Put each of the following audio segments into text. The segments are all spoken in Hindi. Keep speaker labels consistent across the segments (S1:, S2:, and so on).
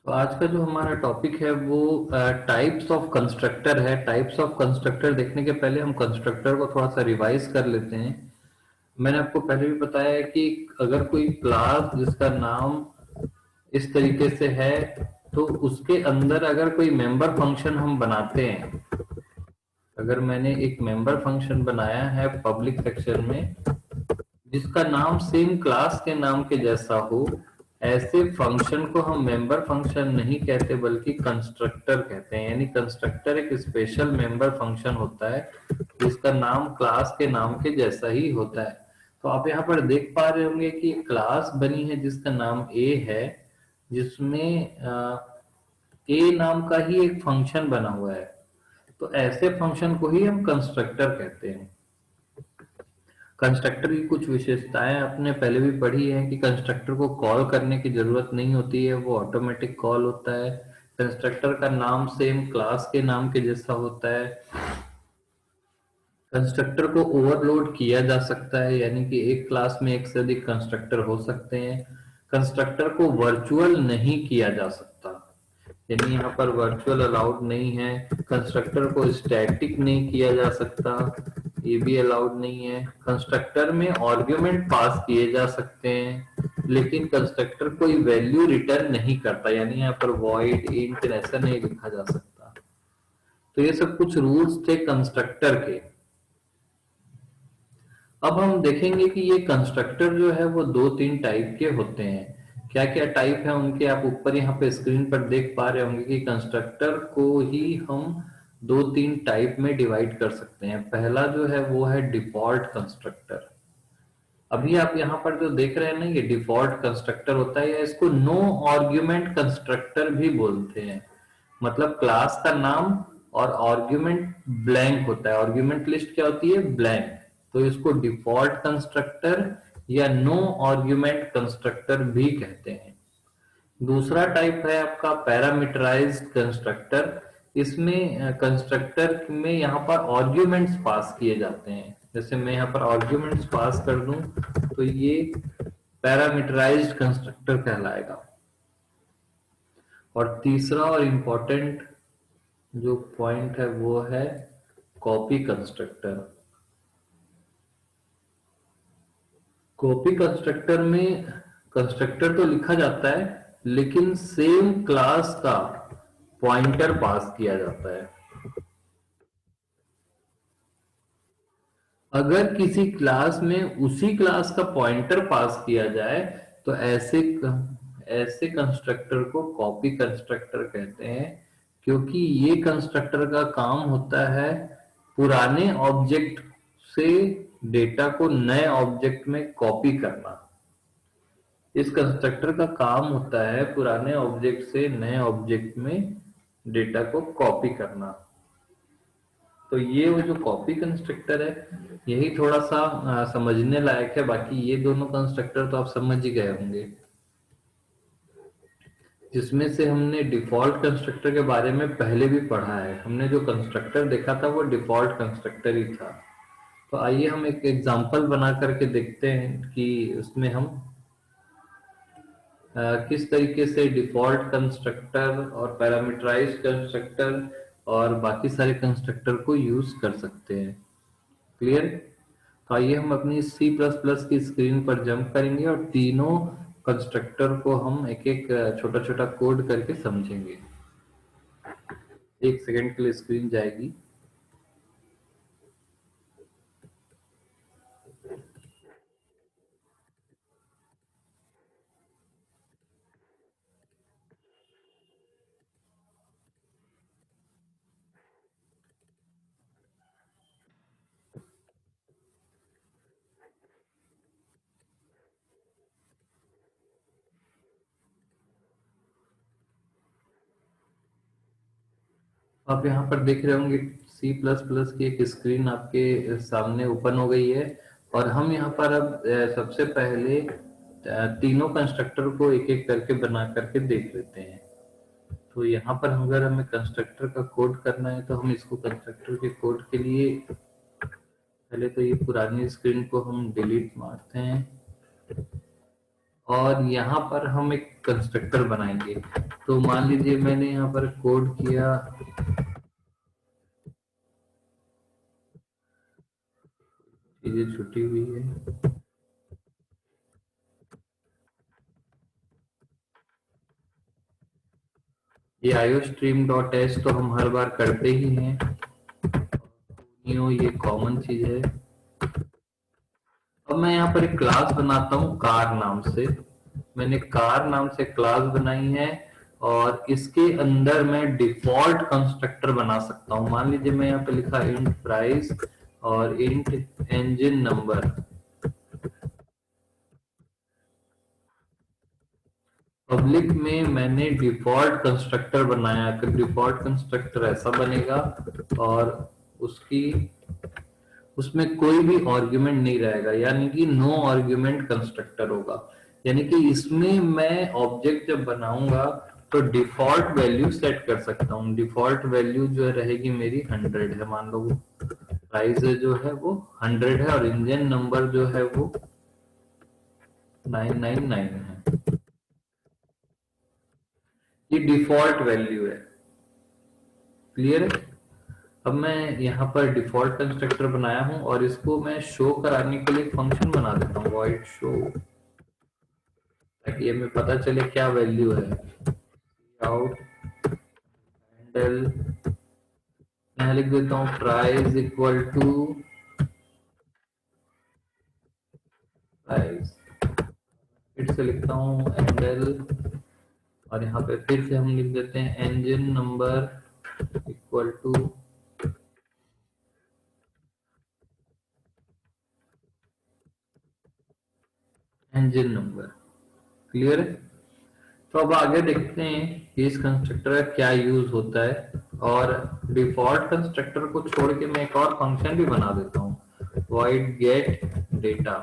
S1: तो आज का जो हमारा टॉपिक है वो टाइप्स ऑफ कंस्ट्रक्टर है। टाइप्स ऑफ कंस्ट्रक्टर देखने के पहले हम कंस्ट्रक्टर को थोड़ा सा रिवाइज कर लेते हैं। मैंने आपको पहले भी बताया है कि अगर कोई क्लास जिसका नाम इस तरीके से है तो उसके अंदर अगर कोई मेंबर फंक्शन हम बनाते हैं, अगर मैंने एक मेंबर फंक्शन बनाया है पब्लिक सेक्शन में जिसका नाम सेम क्लास के नाम के जैसा हो, ऐसे फंक्शन को हम मेंबर फंक्शन नहीं कहते बल्कि कंस्ट्रक्टर कहते हैं। यानी कंस्ट्रक्टर एक स्पेशल मेंबर फंक्शन होता है जिसका नाम क्लास के नाम के जैसा ही होता है। तो आप यहाँ पर देख पा रहे होंगे कि क्लास बनी है जिसका नाम ए है, जिसमें ए नाम का ही एक फंक्शन बना हुआ है। तो ऐसे फंक्शन को ही हम कंस्ट्रक्टर कहते हैं। कंस्ट्रक्टर की कुछ विशेषताएं आपने पहले भी पढ़ी है कि कंस्ट्रक्टर को कॉल करने की जरूरत नहीं होती है, वो ऑटोमेटिक कॉल होता है। कंस्ट्रक्टर का नाम सेम क्लास के नाम के जैसा होता है। कंस्ट्रक्टर को ओवरलोड किया जा सकता है, यानी कि एक क्लास में एक से अधिक कंस्ट्रक्टर हो सकते हैं। कंस्ट्रक्टर को वर्चुअल नहीं किया जा सकता, यानी यहाँ पर वर्चुअल अलाउड नहीं है। कंस्ट्रक्टर को स्टैटिक नहीं किया जा सकता, ये भी अलाउड नहीं है। कंस्ट्रक्टर में आर्ग्यूमेंट पास किए जा सकते हैं, लेकिन कंस्ट्रक्टर कोई वैल्यू रिटर्न नहीं करता, यानी यहाँ पर वॉइड इंट ऐसा नहीं लिखा जा सकता। तो ये सब कुछ रूल्स थे कंस्ट्रक्टर के। अब हम देखेंगे कि ये कंस्ट्रक्टर जो है वो दो तीन टाइप के होते हैं। क्या क्या टाइप है उनके आप ऊपर यहाँ पे स्क्रीन पर देख पा रहे होंगे कि कंस्ट्रक्टर को ही हम दो तीन टाइप में डिवाइड कर सकते हैं। पहला जो है वो है डिफॉल्ट कंस्ट्रक्टर। अभी आप यहाँ पर जो देख रहे हैं ना, ये डिफॉल्ट कंस्ट्रक्टर होता है, या इसको नो आर्ग्यूमेंट कंस्ट्रक्टर भी बोलते हैं। मतलब क्लास का नाम और आर्ग्यूमेंट ब्लैंक होता है। आर्ग्यूमेंट लिस्ट क्या होती है? ब्लैंक। तो इसको डिफॉल्ट कंस्ट्रक्टर या नो आर्ग्यूमेंट कंस्ट्रक्टर भी कहते हैं। दूसरा टाइप है आपका पैरामीटराइज्ड कंस्ट्रक्टर। इसमें कंस्ट्रक्टर में यहाँ पर आर्ग्यूमेंट्स पास किए जाते हैं। जैसे मैं यहाँ पर आर्ग्यूमेंट्स पास कर दूं तो ये पैरामीटराइज्ड कंस्ट्रक्टर कहलाएगा। और तीसरा और इम्पोर्टेंट जो पॉइंट है वो है कॉपी कंस्ट्रक्टर। कॉपी कंस्ट्रक्टर में कंस्ट्रक्टर तो लिखा जाता है लेकिन सेम क्लास का पॉइंटर पास किया जाता है। अगर किसी क्लास में उसी क्लास का पॉइंटर पास किया जाए तो ऐसे कंस्ट्रक्टर को कॉपी कंस्ट्रक्टर कहते हैं, क्योंकि ये कंस्ट्रक्टर का काम होता है पुराने ऑब्जेक्ट से डेटा को नए ऑब्जेक्ट में कॉपी करना। इस कंस्ट्रक्टर का काम होता है पुराने ऑब्जेक्ट से नए ऑब्जेक्ट में डेटा को कॉपी करना। तो ये वो जो कॉपी कंस्ट्रक्टर है यही थोड़ा सा समझने लायक है। बाकी ये दोनों कंस्ट्रक्टर तो आप समझ ही गए होंगे। जिसमें से हमने डिफॉल्ट कंस्ट्रक्टर के बारे में पहले भी पढ़ा है। हमने जो कंस्ट्रक्टर देखा था वो डिफॉल्ट कंस्ट्रक्टर ही था। तो आइए हम एक एग्जांपल बना करके देखते हैं कि उसमें हम किस तरीके से डिफॉल्ट कंस्ट्रक्टर और पैरामीटराइज्ड कंस्ट्रक्टर और बाकी सारे कंस्ट्रक्टर को यूज कर सकते हैं। क्लियर? तो आइए हम अपनी C++ की स्क्रीन पर जंप करेंगे और तीनों कंस्ट्रक्टर को हम एक एक छोटा छोटा कोड करके समझेंगे। एक सेकंड के लिए स्क्रीन जाएगी। आप यहाँ पर देख रहे होंगे C++ की एक स्क्रीन आपके सामने ओपन हो गई है। और हम यहाँ पर अब सबसे पहले तीनों कंस्ट्रक्टर को एक एक करके बना करके देख लेते हैं। तो यहाँ पर अगर हमें कंस्ट्रक्टर का कोड करना है तो हम इसको कंस्ट्रक्टर के कोड के लिए पहले तो ये पुरानी स्क्रीन को हम डिलीट मारते हैं और यहाँ पर हम एक कंस्ट्रक्टर बनाएंगे। तो मान लीजिए मैंने यहाँ पर कोड किया, चीजें छुटी हुई है, ये iostream.h तो हम हर बार करते ही हैं, ये कॉमन चीज है। अब मैं यहाँ पर एक क्लास बनाता हूँ कार नाम से। मैंने कार नाम से क्लास बनाई है और इसके अंदर मैं डिफॉल्ट कंस्ट्रक्टर बना सकता हूँ। मान लीजिए मैं यहाँ पे लिखा इंट प्राइस और इंट इंजन नंबर। पब्लिक में मैंने डिफॉल्ट कंस्ट्रक्टर बनाया, कि डिफॉल्ट कंस्ट्रक्टर ऐसा बनेगा और उसकी उसमें कोई भी आर्ग्यूमेंट नहीं रहेगा, यानी कि नो आर्ग्यूमेंट कंस्ट्रक्टर होगा। यानी कि इसमें मैं ऑब्जेक्ट जब बनाऊंगा तो डिफॉल्ट वैल्यू सेट कर सकता हूँ। डिफॉल्ट वैल्यू जो रहेगी मेरी 100 है, मान लो प्राइस जो है वो 100 है और इंजन नंबर जो है वो 999 है। ये डिफॉल्ट वैल्यू है, क्लियर है। अब मैं यहाँ पर डिफॉल्ट कंस्ट्रक्टर बनाया हूँ और इसको मैं शो कराने के लिए फंक्शन बना देता हूँ, void show, ताकि हमें पता चले क्या वैल्यू है। आउट हैंडल, मैं लिख देता हूँ प्राइस इक्वल टू प्राइस, फिर से लिखता हूँ हैंडल और यहाँ पे फिर से हम लिख देते हैं engine number equal to engine number, clear है। तो अब आगे देखते हैं कि इस कंस्ट्रक्टर का क्या यूज होता है। और डिफॉल्ट कंस्ट्रक्टर को छोड़ के मैं एक और फंक्शन भी बना देता हूँ, void get data।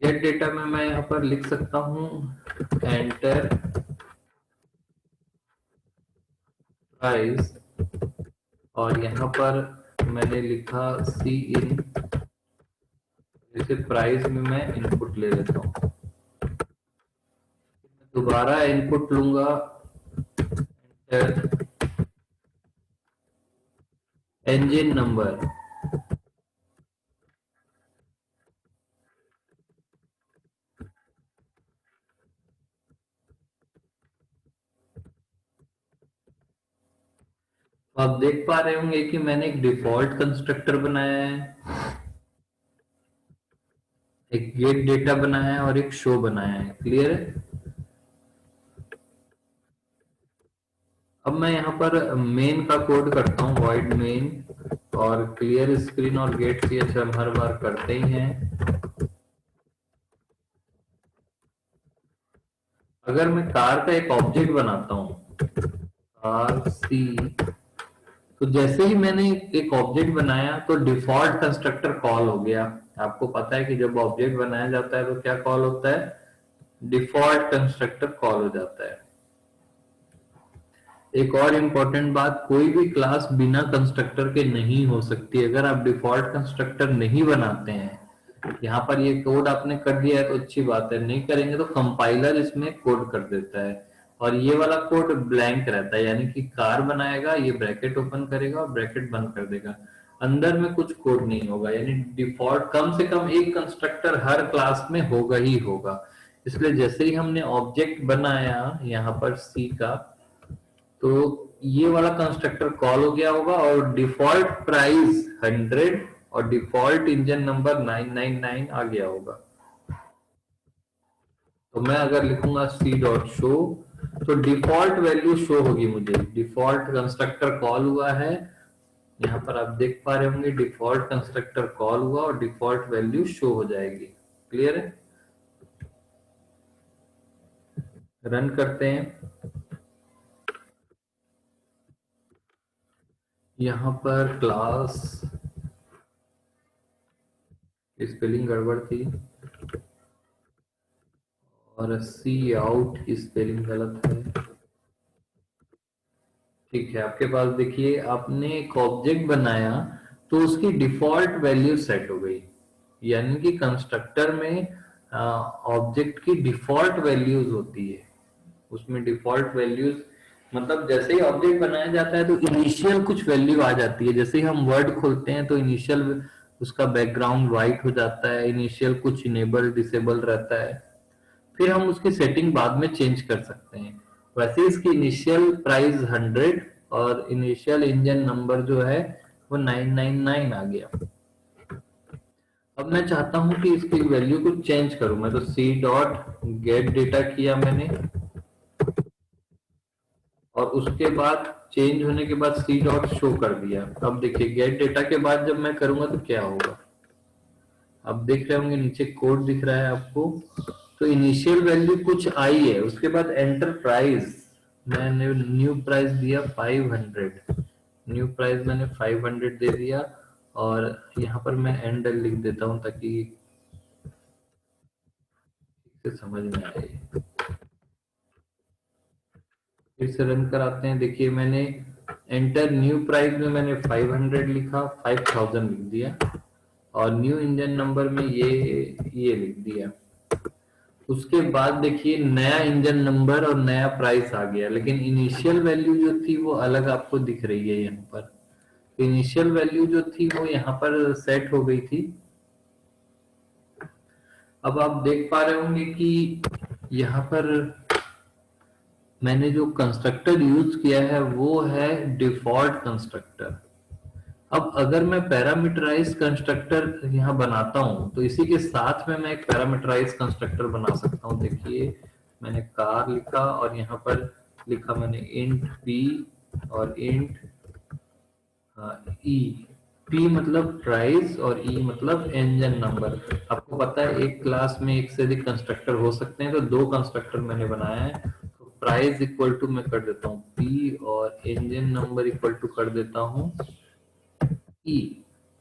S1: Gate data में मैं यहाँ पर लिख सकता हूँ एंटर प्राइस और यहाँ पर मैंने लिखा सी इन, जैसे प्राइस में मैं इनपुट ले लेता हूँ। दोबारा इनपुट लूंगा एंटर इंजन नंबर। तो आप देख पा रहे होंगे कि मैंने एक डिफॉल्ट कंस्ट्रक्टर बनाया है, एक गेट डेटा बनाया है और एक शो बनाया है, क्लियर है। अब मैं यहाँ पर मेन का कोड करता हूँ, void main और क्लियर स्क्रीन और गेट ch हम हर बार करते ही हैं। अगर मैं कार का एक ऑब्जेक्ट बनाता हूँ कार सी, तो जैसे ही मैंने एक ऑब्जेक्ट बनाया तो डिफॉल्ट कंस्ट्रक्टर कॉल हो गया। आपको पता है कि जब ऑब्जेक्ट बनाया जाता है तो क्या कॉल होता है, डिफॉल्ट कंस्ट्रक्टर कॉल हो जाता है। एक और इम्पोर्टेंट बात, कोई भी क्लास बिना कंस्ट्रक्टर के नहीं हो सकती। अगर आप डिफॉल्ट कंस्ट्रक्टर नहीं बनाते हैं, यहाँ पर ये कोड आपने कर दिया है तो अच्छी बात है, नहीं करेंगे तो कंपाइलर इसमें कोड कर देता है और ये वाला कोड ब्लैंक रहता है, यानी कि कार बनाएगा, ये ब्रैकेट ओपन करेगा और ब्रैकेट बंद कर देगा, अंदर में कुछ कोड नहीं होगा। यानी डिफॉल्ट कम से कम एक कंस्ट्रक्टर हर क्लास में होगा ही होगा। इसलिए जैसे ही हमने ऑब्जेक्ट बनाया यहाँ पर सी का, तो ये वाला कंस्ट्रक्टर कॉल हो गया होगा और डिफॉल्ट प्राइस 100 और डिफॉल्ट इंजन नंबर 999 आ गया होगा। तो मैं अगर लिखूंगा सी डॉट शो तो डिफॉल्ट वैल्यू शो होगी मुझे, डिफॉल्ट कंस्ट्रक्टर कॉल हुआ है। यहाँ पर आप देख पा रहे होंगे डिफॉल्ट कंस्ट्रक्टर कॉल हुआ और डिफॉल्ट वैल्यू शो हो जाएगी, क्लियर है। रन करते हैं। यहाँ पर क्लास स्पेलिंग गड़बड़ थी और सी आउट की स्पेलिंग गलत है। ठीक है, आपके पास देखिए आपने एक ऑब्जेक्ट बनाया तो उसकी डिफॉल्ट वैल्यू सेट हो गई, यानी कि कंस्ट्रक्टर में ऑब्जेक्ट की डिफॉल्ट वैल्यूज होती है। उसमें डिफॉल्ट वैल्यूज मतलब जैसे ही ऑब्जेक्ट बनाया जाता है तो इनिशियल कुछ वैल्यू आ जाती है। जैसे ही हम वर्ड खोलते हैं तो इनिशियल उसका बैकग्राउंड व्हाइट हो जाता है, इनिशियल कुछ इनेबल डिसेबल रहता है। फिर हम उसकी सेटिंग बाद में चेंज कर सकते हैं। वैसे इसकी इनिशियल प्राइस 100 और इनिशियल इंजन नंबर जो है वो 999 आ गया। अब मैं चाहता हूं कि इसकी वैल्यू को चेंज करूं। मैं तो सी डॉट गेट डेटा किया मैंने, और उसके बाद चेंज होने के बाद सी डॉट शो कर दिया। अब देखिए गेट डेटा के बाद जब मैं करूंगा तो क्या होगा। अब देख रहे होंगे नीचे कोड दिख रहा है आपको। तो इनिशियल वैल्यू कुछ आई है, उसके बाद एंटर प्राइस, मैंने न्यू प्राइस दिया 500। न्यू प्राइस मैंने 500 दे दिया, और यहाँ पर मैं एंड लिख देता हूँ ताकि इसे समझ में आए। फिर से रन कराते हैं। देखिए मैंने एंटर न्यू प्राइस में मैंने 500 लिखा, 5000 लिख दिया, और न्यू इंजन नंबर में ये लिख दिया। उसके बाद देखिए नया इंजन नंबर और नया प्राइस आ गया, लेकिन इनिशियल वैल्यू जो थी वो अलग आपको दिख रही है यहाँ पर। इनिशियल वैल्यू जो थी वो यहाँ पर सेट हो गई थी। अब आप देख पा रहे होंगे कि यहाँ पर मैंने जो कंस्ट्रक्टर यूज किया है वो है डिफॉल्ट कंस्ट्रक्टर। अब अगर मैं पैरामीटराइज कंस्ट्रक्टर यहाँ बनाता हूं तो इसी के साथ में मैं एक पैरामीटराइज कंस्ट्रक्टर बना सकता हूं। देखिए मैंने कार लिखा और यहाँ पर लिखा मैंने इंट पी और इंट ई। पी मतलब प्राइस और ई मतलब इंजन नंबर। आपको पता है एक क्लास में एक से अधिक कंस्ट्रक्टर हो सकते हैं, तो दो कंस्ट्रक्टर मैंने बनाया है। तो प्राइस इक्वल टू मैं कर देता हूँ पी, और इंजन नंबर इक्वल टू कर देता हूँ ई।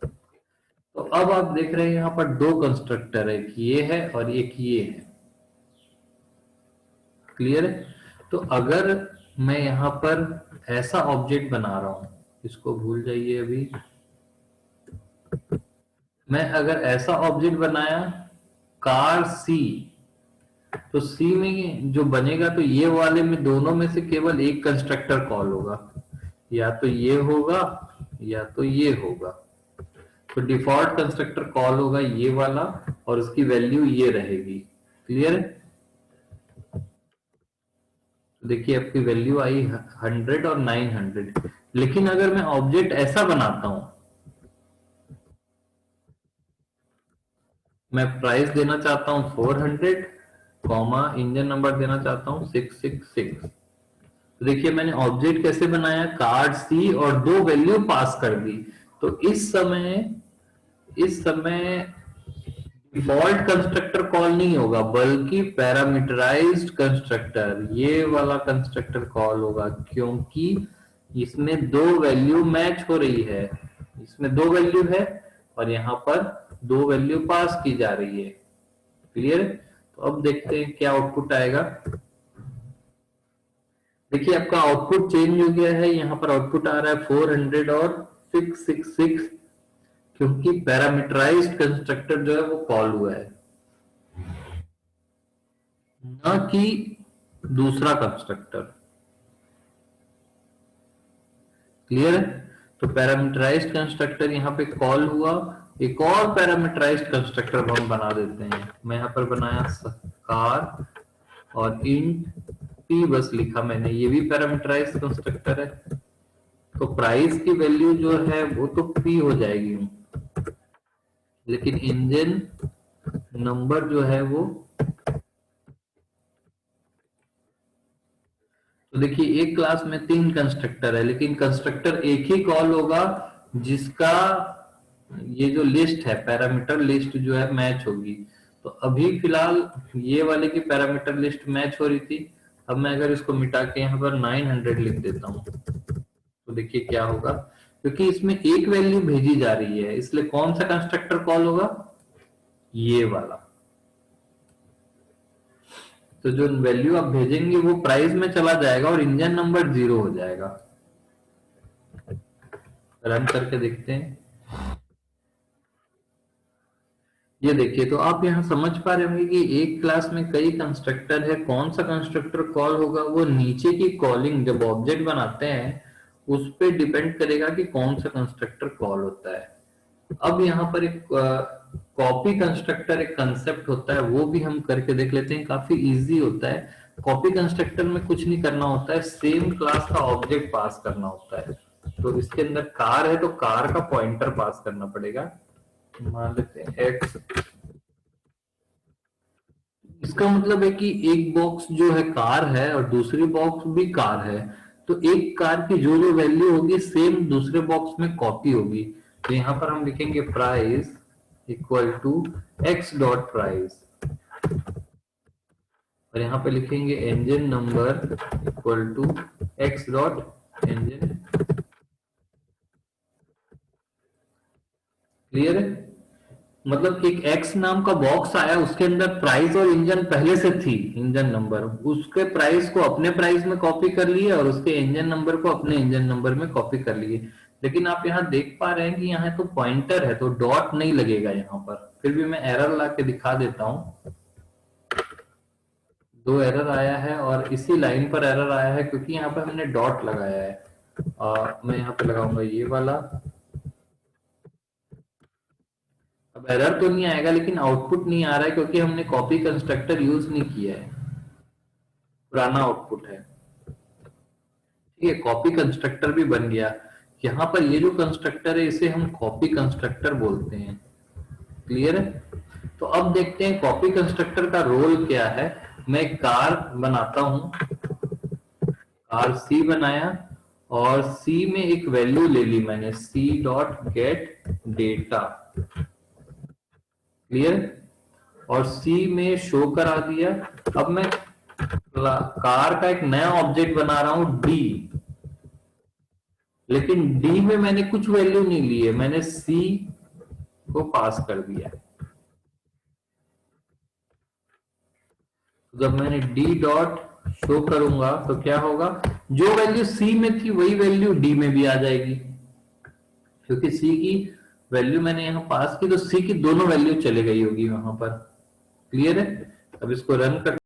S1: तो अब आप देख रहे हैं यहाँ पर दो कंस्ट्रक्टर है, एक ये है और एक ये है। क्लियर है। तो अगर मैं यहाँ पर ऐसा ऑब्जेक्ट बना रहा हूं, इसको भूल जाइए अभी। मैं अगर ऐसा ऑब्जेक्ट बनाया कार सी, तो सी में जो बनेगा तो ये वाले में दोनों में से केवल एक कंस्ट्रक्टर कॉल होगा, या तो ये होगा या तो ये होगा। तो डिफॉल्ट कंस्ट्रक्टर कॉल होगा ये वाला, और उसकी वैल्यू ये रहेगी। क्लियर है। तो देखिए आपकी वैल्यू आई 100 और 900। लेकिन अगर मैं ऑब्जेक्ट ऐसा बनाता हूं, मैं प्राइस देना चाहता हूं 400, कॉमा इंजन नंबर देना चाहता हूं 666। तो देखिए मैंने ऑब्जेक्ट कैसे बनाया, कार्ड सी और दो वैल्यू पास कर दी। तो इस समय डिफॉल्ट कंस्ट्रक्टर कॉल नहीं होगा, बल्कि पैरामीटराइज्ड कंस्ट्रक्टर, ये वाला कंस्ट्रक्टर कॉल होगा, क्योंकि इसमें दो वैल्यू मैच हो रही है। इसमें दो वैल्यू है और यहाँ पर दो वैल्यू पास की जा रही है। क्लियर। तो अब देखते हैं क्या आउटपुट आएगा। देखिए आपका आउटपुट चेंज हो गया है। यहाँ पर आउटपुट आ रहा है 400 और 666, क्योंकि पैरामीटराइज्ड कंस्ट्रक्टर जो है वो कॉल हुआ है, ना कि दूसरा कंस्ट्रक्टर। क्लियर है। तो पैरामीटराइज्ड कंस्ट्रक्टर यहाँ पे कॉल हुआ। एक और पैरामीटराइज्ड कंस्ट्रक्टर हम बना देते हैं। मैं यहाँ पर बनाया कार और इंट पी बस लिखा मैंने, ये भी पैरामीटराइज्ड कंस्ट्रक्टर है। तो प्राइस की वैल्यू जो है वो तो पी हो जाएगी, लेकिन इंजन नंबर जो है वो, तो देखिए एक क्लास में तीन कंस्ट्रक्टर है, लेकिन कंस्ट्रक्टर एक ही कॉल होगा जिसका ये जो लिस्ट है पैरामीटर लिस्ट जो है मैच होगी। तो अभी फिलहाल ये वाले की पैरामीटर लिस्ट मैच हो रही थी। अब मैं अगर इसको मिटा के यहाँ पर 900 लिख देता हूँ तो देखिए क्या होगा। क्योंकि इसमें एक वैल्यू भेजी जा रही है, इसलिए कौन सा कंस्ट्रक्टर कॉल होगा, ये वाला। तो जो वैल्यू आप भेजेंगे वो प्राइस में चला जाएगा और इंजन नंबर 0 हो जाएगा। रन करके देखते हैं। ये देखिए, तो आप यहाँ समझ पा रहे होंगे कि एक क्लास में कई कंस्ट्रक्टर है, कौन सा कंस्ट्रक्टर कॉल होगा वो नीचे की कॉलिंग जब ऑब्जेक्ट बनाते हैं उस पे डिपेंड करेगा कि कौन सा कंस्ट्रक्टर कॉल होता है। अब यहाँ पर एक कॉपी कंस्ट्रक्टर एक कंसेप्ट होता है, वो भी हम करके देख लेते हैं, काफी इजी होता है। कॉपी कंस्ट्रक्टर में कुछ नहीं करना होता है, सेम क्लास का ऑब्जेक्ट पास करना होता है। तो इसके अंदर कार है तो कार का पॉइंटर पास करना पड़ेगा, मान लेते हैं एक्स। इसका मतलब है कि एक बॉक्स जो है कार है और दूसरी बॉक्स भी कार है, तो एक कार की जो जो वैल्यू होगी सेम दूसरे बॉक्स में कॉपी होगी। तो यहाँ पर हम लिखेंगे price equal to X dot price, और यहाँ पे लिखेंगे engine number equal to X dot engine. Clear है? मतलब एक एक्स नाम का बॉक्स आया, उसके अंदर प्राइस और इंजन पहले से थी, इंजन नंबर, उसके प्राइस को अपने प्राइस में कॉपी कर लिए और उसके इंजन नंबर को अपने इंजन नंबर में कॉपी कर लिए। लेकिन आप यहाँ देख पा रहे हैं कि यहाँ तो पॉइंटर है तो डॉट नहीं लगेगा यहाँ पर। फिर भी मैं एरर ला के दिखा देता हूँ। दो एरर आया है और इसी लाइन पर एरर आया है क्योंकि यहाँ पर हमने डॉट लगाया है। और मैं यहाँ पे लगाऊंगा ये वाला। अब एरर तो नहीं आएगा लेकिन आउटपुट नहीं आ रहा है क्योंकि हमने कॉपी कंस्ट्रक्टर यूज नहीं किया है, पुराना आउटपुट है। ठीक है, कॉपी कंस्ट्रक्टर भी बन गया। यहाँ पर ये जो कंस्ट्रक्टर है इसे हम कॉपी कंस्ट्रक्टर बोलते हैं। क्लियर है? तो अब देखते हैं कॉपी कंस्ट्रक्टर का रोल क्या है। मैं कार बनाता हूं, कार सी बनाया और सी में एक वैल्यू ले ली मैंने, C dot get data. Clear? और सी में शो करा दिया। अब मैं कार का एक नया ऑब्जेक्ट बना रहा हूं डी, लेकिन डी में मैंने कुछ वैल्यू नहीं ली है, मैंने सी को पास कर दिया। जब मैंने डी डॉट शो करूंगा तो क्या होगा, जो वैल्यू सी में थी वही वैल्यू डी में भी आ जाएगी, क्योंकि सी की वैल्यू मैंने यहां पास की तो सी की दोनों वैल्यू चले गई होगी वहां पर। क्लियर है? अब इसको रन कर